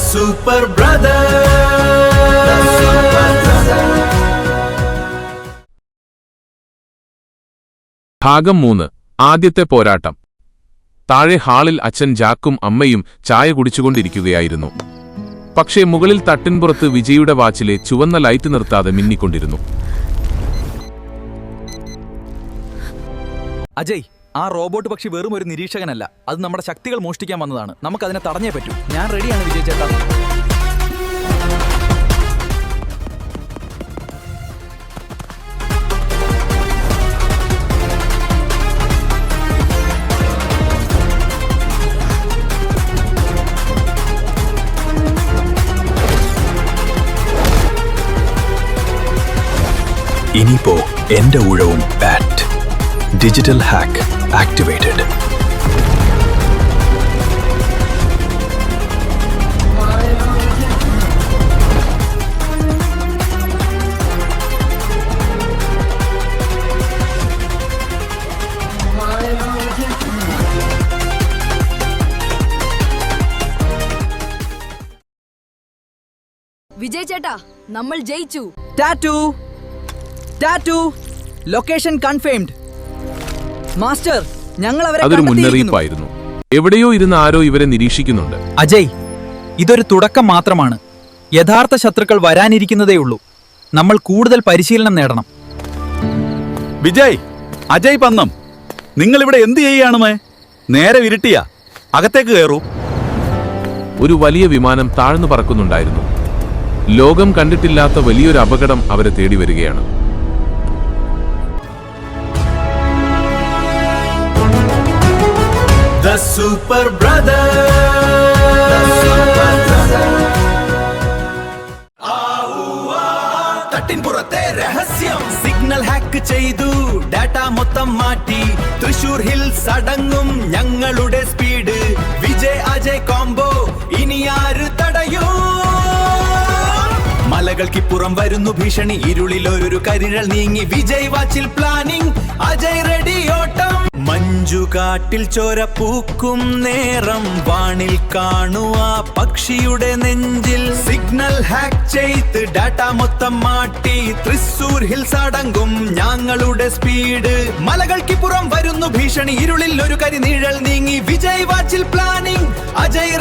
Super Brothers. ഭാഗം 3. ആദ്യത്തെ പോരാട്ടം. താഴെ ഹാളിൽ അച്ഛൻ ജാക്കും അമ്മയും ചായ കുടിച്ചുകൊണ്ടിരിക്കുകയായിരുന്നു. പക്ഷേ മുകളിൽ തട്ടിൻപുറത്ത് വിജയുടെ വാച്ചിലെ ചുവന്ന ലൈറ്റ് നിർത്താതെ മിന്നിക്കൊണ്ടിരുന്നു. അജയ്, ആ റോബോട്ട് പക്ഷി വെറും ഒരു നിരീക്ഷകനല്ല, അത് നമ്മുടെ ശക്തികൾ മോഷ്ടിക്കാൻ വന്നതാണ്. നമുക്കതിനെ തടഞ്ഞേ പറ്റൂ. ഞാൻ റെഡിയാണ് വിജയ് ചേട്ടാ. ഇനിയിപ്പോ എന്റെ ഊഴവും bat. Digital hack activated. Vijay ചേട്ടാ, നമ്മൾ ജയിച്ചു. Tattoo location confirmed. മാസ്റ്റർ, ഞങ്ങൾ അവരെ അതൊരു മുന്നറിയിപ്പായിരുന്നു. എവിടെയോ ഇരുന്ന് ആരോ ഇവരെ നിരീക്ഷിക്കുന്നുണ്ട്. അജയ്, ഇതൊരു തുടക്കം മാത്രമാണ്. യഥാർത്ഥ ശത്രുക്കൾ വരാനിരിക്കുന്നതേയുള്ളൂ. നമ്മൾ കൂടുതൽ പരിശീലനം നേടണം. വിജയ്, അജയ് പന്നം, നിങ്ങൾ ഇവിടെ എന്ത് ചെയ്യുകയാണുമേ? നേരെ വിരട്ടിയ അകത്തേക്ക് കയറൂ. ഒരു വലിയ വിമാനം താഴ്ന്നു പറക്കുന്നുണ്ടായിരുന്നു. ലോകം കണ്ടിട്ടില്ലാത്ത വലിയൊരു അപകടം അവരെ തേടി വരികയാണ്. The Super Brothers. തട്ടിൻപുറത്തെ രഹസ്യം. സിഗ്നൽ ഹാക്ക് ചെയ്തു, ഡാറ്റ മൊത്തം മാറ്റി. തൃശൂർ ഹിൽസ് അടങ്ങും ഞങ്ങളുടെ സ്പീഡ്. വിജയ് അജയ് കോംബോ ഇനി ആര് തടയൂ? മലകൾക്കിപ്പുറം വരുന്നു ഭീഷണി. ഇരുളിൽ ഒരു കരിഴൽ നീങ്ങി. വിജയ് വാച്ചിൽ പ്ലാനിംഗ്, അജയ് റെഡി ഓട്ടം. മഞ്ജുകാട്ടിൽ ചോര പൂക്കും നേരം. വാണിൽ കാണുക പക്ഷിയുടെ നെഞ്ചിൽ. സിഗ്നൽ ഹാക്ക് ചെയ്ത് ഡാറ്റ മൊത്തം മാറ്റി. തൃശൂർ ഹിൽസ് അടങ്ങും ഞങ്ങളുടെ സ്പീഡ്. മലകൾക്കിപ്പുറം വരുന്നു ഭീഷണി. ഇരുളിൽ ഒരു കരിനീഴൽ നീങ്ങി. വിജയ് വാച്ചിൽ പ്ലാനിംഗ്, അജയ്